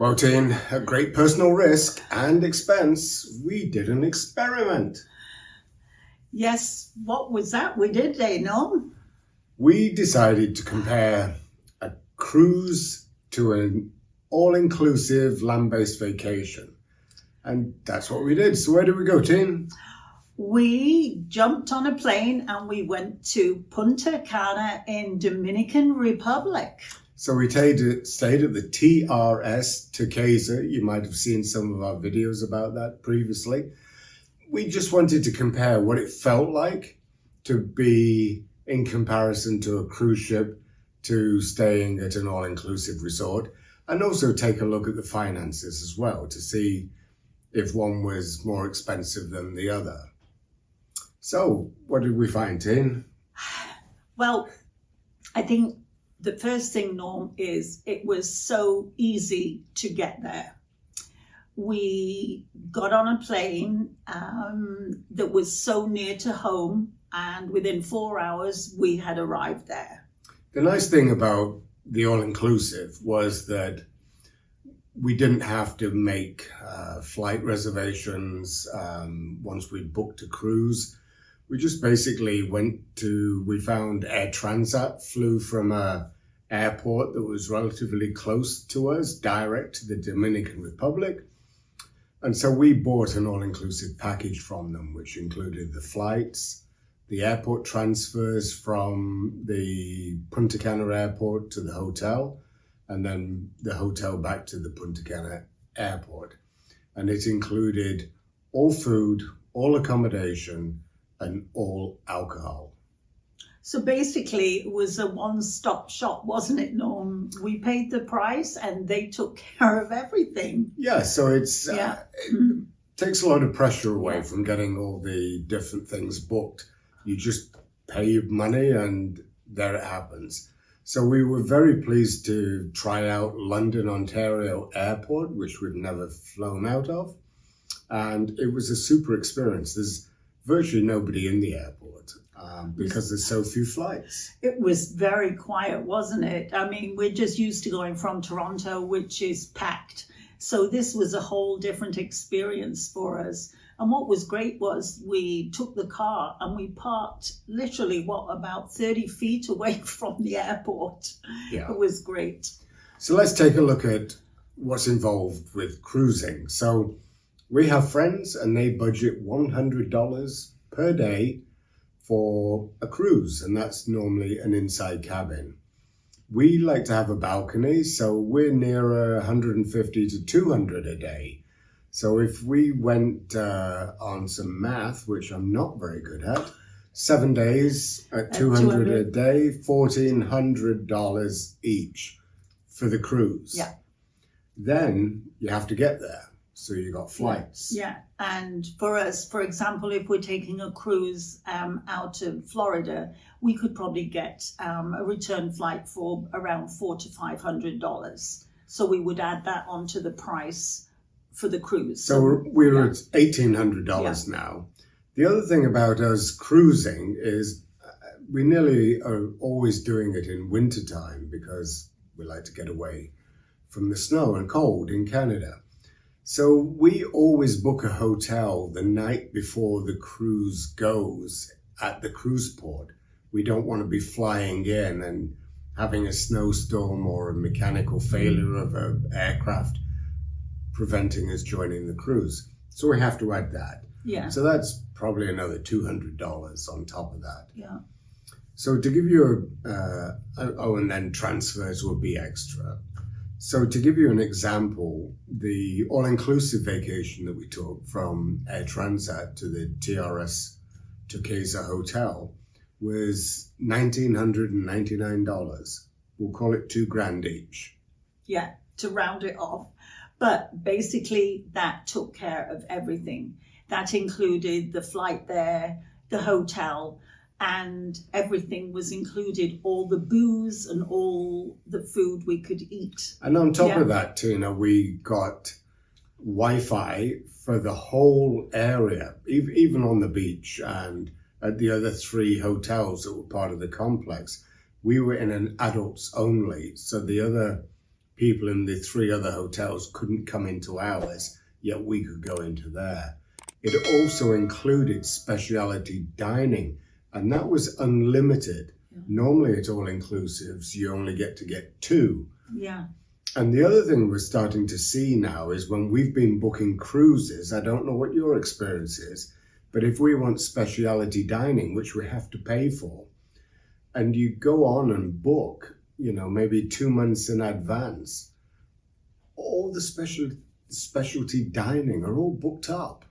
Well, Tin, at great personal risk and expense, we did an experiment. Yes, what was that we did, Norm? We decided to compare a cruise to an all-inclusive land-based vacation. And that's what we did. So where did we go, Tin? We jumped on a plane and we went to Punta Cana in Dominican Republic. So we stayed at the TRS Turquesa. You might have seen some of our videos about that previously. We just wanted to compare what it felt like to be in comparison to a cruise ship, to staying at an all-inclusive resort, and also take a look at the finances as well to see if one was more expensive than the other. So what did we find, Tin? Well, I think the first thing, Norm, is it was so easy to get there. We got on a plane that was so near to home, and within 4 hours we had arrived there. The nice thing about the all-inclusive was that we didn't have to make flight reservations once we booked a cruise. We just basically we found Air Transat, flew from a airport that was relatively close to us, direct to the Dominican Republic. And so we bought an all-inclusive package from them, which included the flights, the airport transfers from the Punta Cana airport to the hotel, and then the hotel back to the Punta Cana airport. And it included all food, all accommodation, and all alcohol. So basically it was a one-stop shop, wasn't it, Norm? We paid the price and they took care of everything. Yeah, so it takes a lot of pressure away from getting all the different things booked. You just pay your money and there it happens. So we were very pleased to try out London, Ontario Airport, which we'd never flown out of. And it was a super experience. There's virtually nobody in the airport because there's so few flights. It was very quiet, wasn't it? I mean, we're just used to going from Toronto, which is packed. So this was a whole different experience for us. And what was great was we took the car and we parked literally, about 30 feet away from the airport. Yeah. It was great. So let's take a look at what's involved with cruising. So we have friends and they budget $100 per day for a cruise, and that's normally an inside cabin. We like to have a balcony, so we're nearer 150 to 200 a day. So if we went on some math, which I'm not very good at, 7 days at 200 a day, $1,400 each for the cruise. Yeah. Then you have to get there. So you got flights. Yeah, and for us, for example, if we're taking a cruise out of Florida, we could probably get a return flight for around $400 to $500. So we would add that onto the price for the cruise. So we're at $1,800 now. The other thing about us cruising is we nearly are always doing it in wintertime because we like to get away from the snow and cold in Canada. So we always book a hotel the night before the cruise goes at the cruise port. We don't want to be flying in and having a snowstorm or a mechanical failure of an aircraft preventing us joining the cruise. So we have to add that. Yeah. So that's probably another $200 on top of that. Yeah. So to give you and then transfers will be extra. So to give you an example, the all-inclusive vacation that we took from Air Transat to the TRS Turquesa Hotel was $1,999. We'll call it $2,000 each. Yeah, to round it off. But basically that took care of everything. That included the flight there, the hotel, and everything was included, all the booze and all the food we could eat. And on top of that, Tina, we got Wi-Fi for the whole area, even on the beach and at the other 3 hotels that were part of the complex. We were in an adults only, so the other people in the 3 other hotels couldn't come into ours, yet we could go into there. It also included specialty dining, and that was unlimited. Yeah. Normally at all-inclusives, you only get to get 2. Yeah. And the other thing we're starting to see now is when we've been booking cruises, I don't know what your experience is, but if we want specialty dining, which we have to pay for, and you go on and book, maybe 2 months in advance, all the specialty dining are all booked up.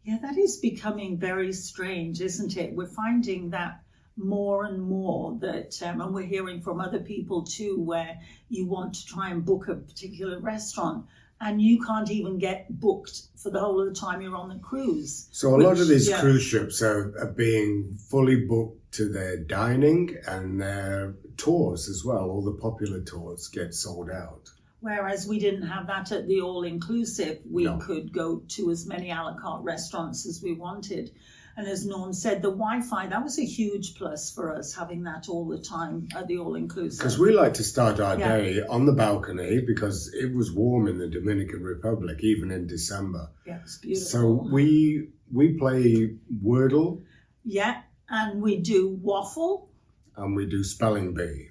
Yeah, that is becoming very strange, isn't it? We're finding that more and more that, and we're hearing from other people too, where you want to try and book a particular restaurant and you can't even get booked for the whole of the time you're on the cruise. So a lot of these cruise ships are being fully booked to their dining and their tours as well. All the popular tours get sold out. Whereas we didn't have that at the all-inclusive. We No. could go to as many a la carte restaurants as we wanted. And as Norm said, the Wi-Fi, that was a huge plus for us, having that all the time at the all-inclusive. Because we like to start our day on the balcony because it was warm in the Dominican Republic, even in December. Yeah, it's beautiful. So we play Wordle. Yeah, and we do waffle. And we do spelling bee.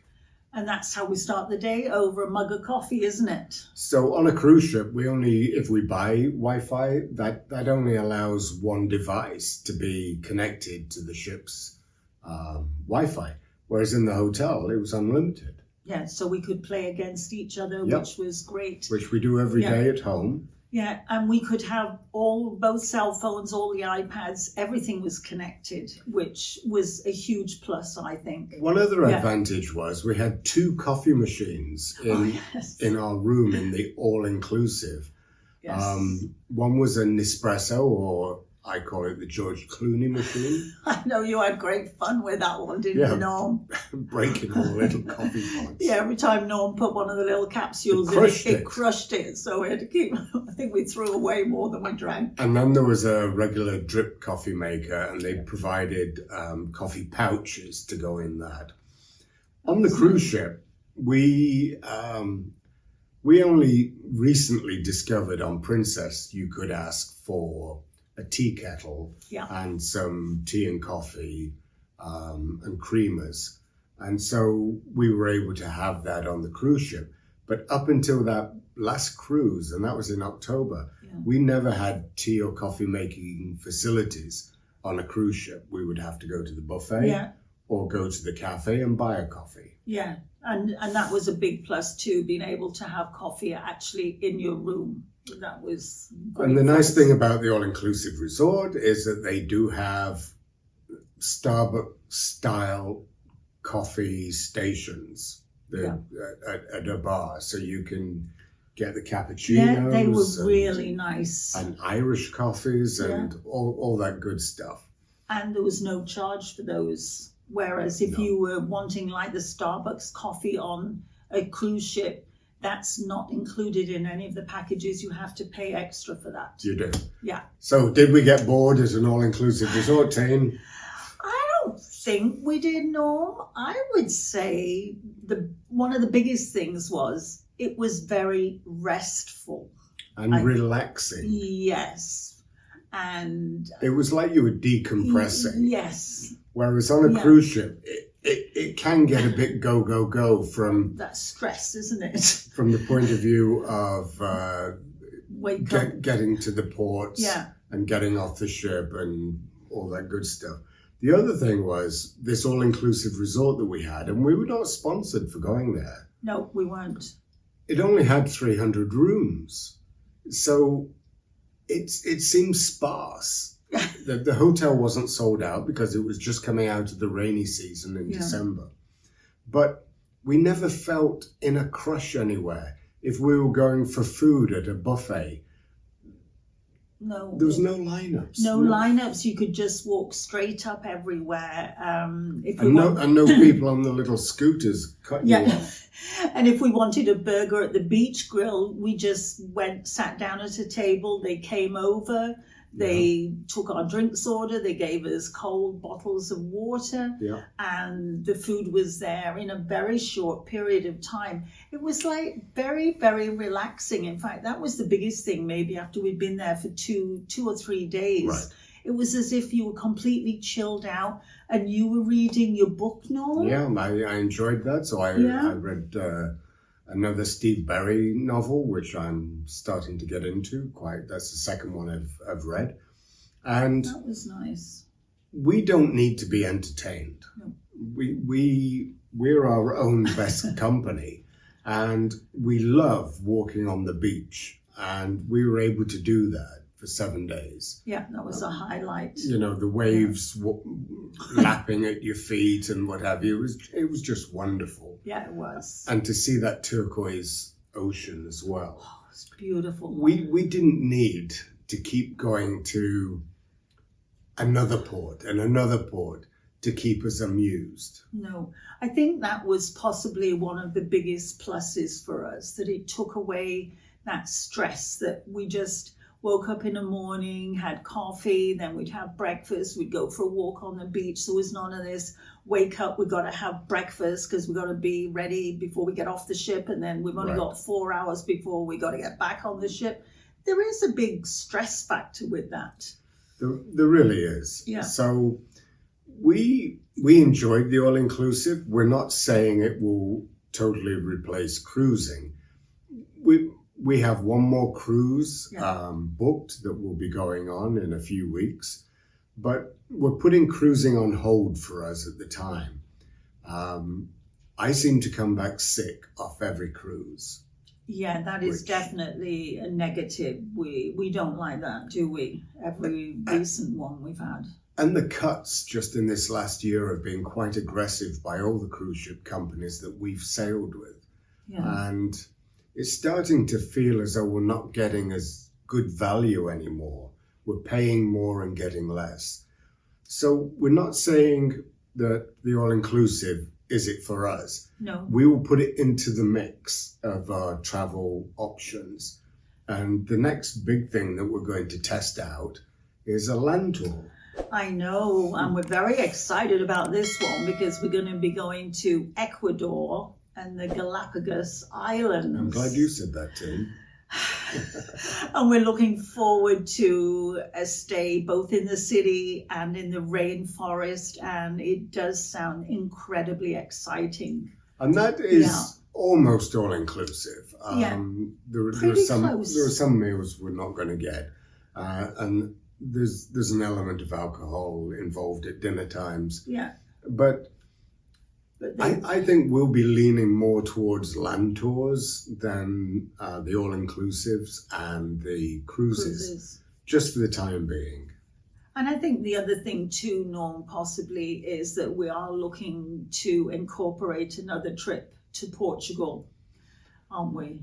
And that's how we start the day, over a mug of coffee, isn't it? So on a cruise ship, if we buy Wi-Fi, that only allows one device to be connected to the ship's Wi-Fi. Whereas in the hotel, it was unlimited. Yeah, so we could play against each other, Yep. which was great. Which we do every day at home. Yeah, and we could have both cell phones, all the iPads, everything was connected, which was a huge plus, I think. One other advantage was we had 2 coffee machines in our room in the all-inclusive. Yes. One was a Nespresso, or I call it the George Clooney machine. I know you had great fun with that one, didn't you, Norm? Breaking all the little coffee pots. Yeah, every time Norm put one of the little capsules it crushed it. So we had to keep, I think we threw away more than we drank. And then there was a regular drip coffee maker, and they provided coffee pouches to go in that. On the cruise ship, we only recently discovered on Princess you could ask for a tea kettle and some tea and coffee and creamers. And so we were able to have that on the cruise ship. But up until that last cruise, and that was in October, we never had tea or coffee making facilities on a cruise ship. We would have to go to the buffet or go to the cafe and buy a coffee. Yeah, and that was a big plus too, being able to have coffee actually in your room. That was great. And the nice thing about the all-inclusive resort is that they do have Starbucks-style coffee stations at a bar, so you can get the cappuccinos. Yeah, they were really nice. And Irish coffees and all that good stuff. And there was no charge for those. Whereas if you were wanting like the Starbucks coffee on a cruise ship, that's not included in any of the packages. You have to pay extra for that. You do? Yeah. So did we get bored as an all-inclusive resort, Tane? I don't think we did, Norm. I would say one of the biggest things was it was very restful. And relaxing. Yes. And it was like you were decompressing. Yes. Whereas on a cruise ship, it can get a bit go from that stress, isn't it? From the point of view of getting to the ports and getting off the ship and all that good stuff. The other thing was this all-inclusive resort that we had, and we were not sponsored for going there. No, we weren't. It only had 300 rooms, so it seems sparse. The hotel wasn't sold out because it was just coming out of the rainy season in December. But we never felt in a crush anywhere. If we were going for food at a buffet, there was no lineups. No lineups. You could just walk straight up everywhere. And no people on the little scooters cutting you off. And if we wanted a burger at the beach grill, we just sat down at a table. They came over. They took our drinks order, they gave us cold bottles of water, and the food was there in a very short period of time. It was like very, very relaxing. In fact, that was the biggest thing, maybe after we'd been there for two or 3 days. Right. It was as if you were completely chilled out and you were reading your book, Norm. Yeah, I enjoyed that. So I read another Steve Berry novel, which I'm starting to get into. That's the second one I've read. And that was nice. We don't need to be entertained. No. We're our own best company, and we love walking on the beach, and we were able to do that for 7 days. Yeah, that was a highlight. You know, the waves lapping at your feet and what have you. It was just wonderful. Yeah, it was. And to see that turquoise ocean as well. Oh, it's beautiful. We didn't need to keep going to another port and another port to keep us amused. No, I think that was possibly one of the biggest pluses for us, that it took away that stress that we just woke up in the morning, had coffee, then we'd have breakfast, we'd go for a walk on the beach. There was none of this, wake up, we've got to have breakfast because we've got to be ready before we get off the ship, and then we've only got 4 hours before we got to get back on the ship. There is a big stress factor with that. There really is. Yeah. So we enjoyed the all-inclusive. We're not saying it will totally replace cruising. We have one more cruise booked that will be going on in a few weeks, but we're putting cruising on hold for us at the time. I seem to come back sick off every cruise. Yeah, that is definitely a negative. We don't like that, do we? Every recent one we've had. And the cuts just in this last year have been quite aggressive by all the cruise ship companies that we've sailed with. Yeah. And it's starting to feel as though we're not getting as good value anymore. We're paying more and getting less. So we're not saying that the all-inclusive is it for us. No. We will put it into the mix of our travel options. And the next big thing that we're going to test out is a land tour. I know, and we're very excited about this one because we're going to be going to Ecuador and the Galapagos Islands. I'm glad you said that, Tim. And we're looking forward to a stay both in the city and in the rainforest, and it does sound incredibly exciting. And that is almost all-inclusive. There are some meals we're not going to get, and there's an element of alcohol involved at dinner times. Yeah. But I think we'll be leaning more towards land tours than the all-inclusives and the cruises, just for the time being. And I think the other thing too, Norm, possibly is that we are looking to incorporate another trip to Portugal, aren't we?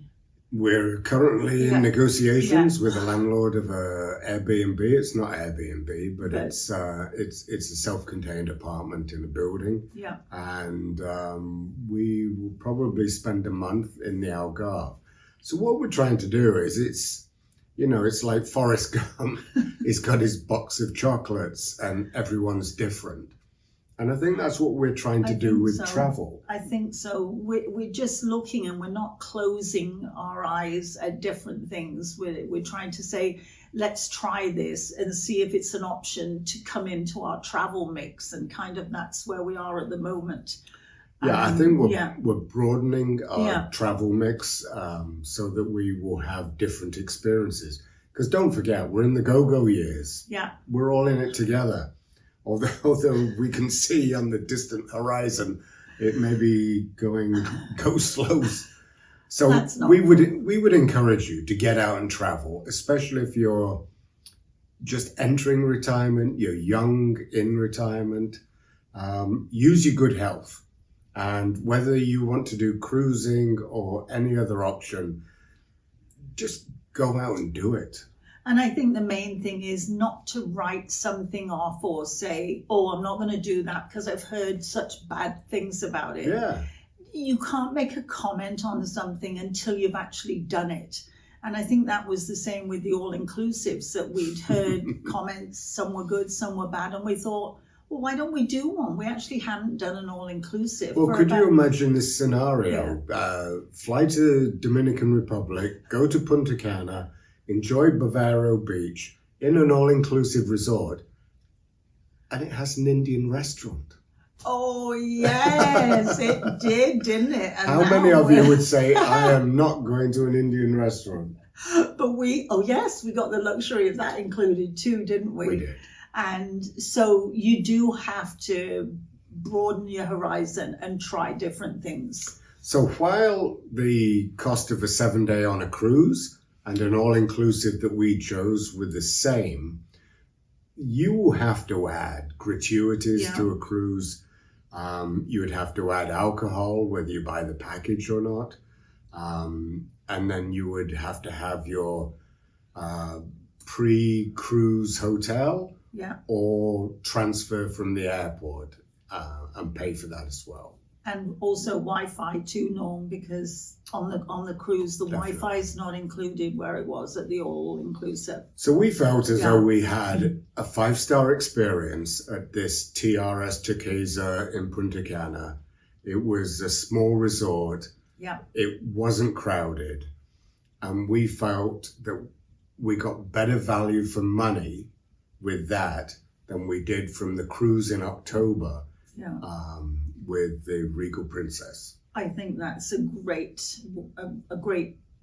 We're currently in negotiations with the landlord of a Airbnb. It's not Airbnb, but it's a self-contained apartment in a building. Yeah. And we will probably spend a month in the Algarve. So what we're trying to do is it's like Forrest Gump. He's got his box of chocolates and everyone's different. And I think that's what we're trying to do with travel. I think so. We're just looking, and we're not closing our eyes at different things. We're trying to say, let's try this and see if it's an option to come into our travel mix. And kind of that's where we are at the moment. Yeah, I think we're broadening our travel mix so that we will have different experiences. Because don't forget, we're in the go-go years. Yeah. We're all in it together. Although we can see on the distant horizon, it may be go slow. So we would encourage you to get out and travel, especially if you're just entering retirement, you're young in retirement. Use your good health. And whether you want to do cruising or any other option, just go out and do it. And I think the main thing is not to write something off or say, oh, I'm not going to do that because I've heard such bad things about it. Yeah. You can't make a comment on something until you've actually done it. And I think that was the same with the all-inclusives, that we'd heard comments, some were good, some were bad, and we thought, well, why don't we do one? We actually hadn't done an all-inclusive. Well, could you imagine this scenario? Fly to Dominican Republic, go to Punta Cana, enjoy Bavaro Beach in an all-inclusive resort, and it has an Indian restaurant. Oh, yes, it did, didn't it? And how many of you would say, I am not going to an Indian restaurant? But we got the luxury of that included too, didn't we? We did. And so you do have to broaden your horizon and try different things. So while the cost of a 7-day on a cruise and an all-inclusive that we chose were the same, you have to add gratuities to a cruise. You would have to add alcohol, whether you buy the package or not. And then you would have to have your pre-cruise hotel or transfer from the airport and pay for that as well. And also Wi-Fi too, Norm, because on the cruise, the Definitely. Wi-Fi is not included where it was at the all-inclusive. So we felt as though we had a 5-star experience at this TRS Turquesa in Punta Cana. It was a small resort. Yeah. It wasn't crowded. And we felt that we got better value for money with that than we did from the cruise in October with the Regal Princess. I think that's a great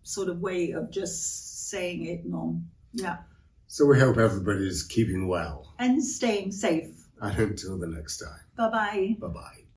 sort of way of just saying it, Norm. Yeah. So we hope everybody's keeping well. And staying safe. And until the next time. Bye-bye. Bye-bye.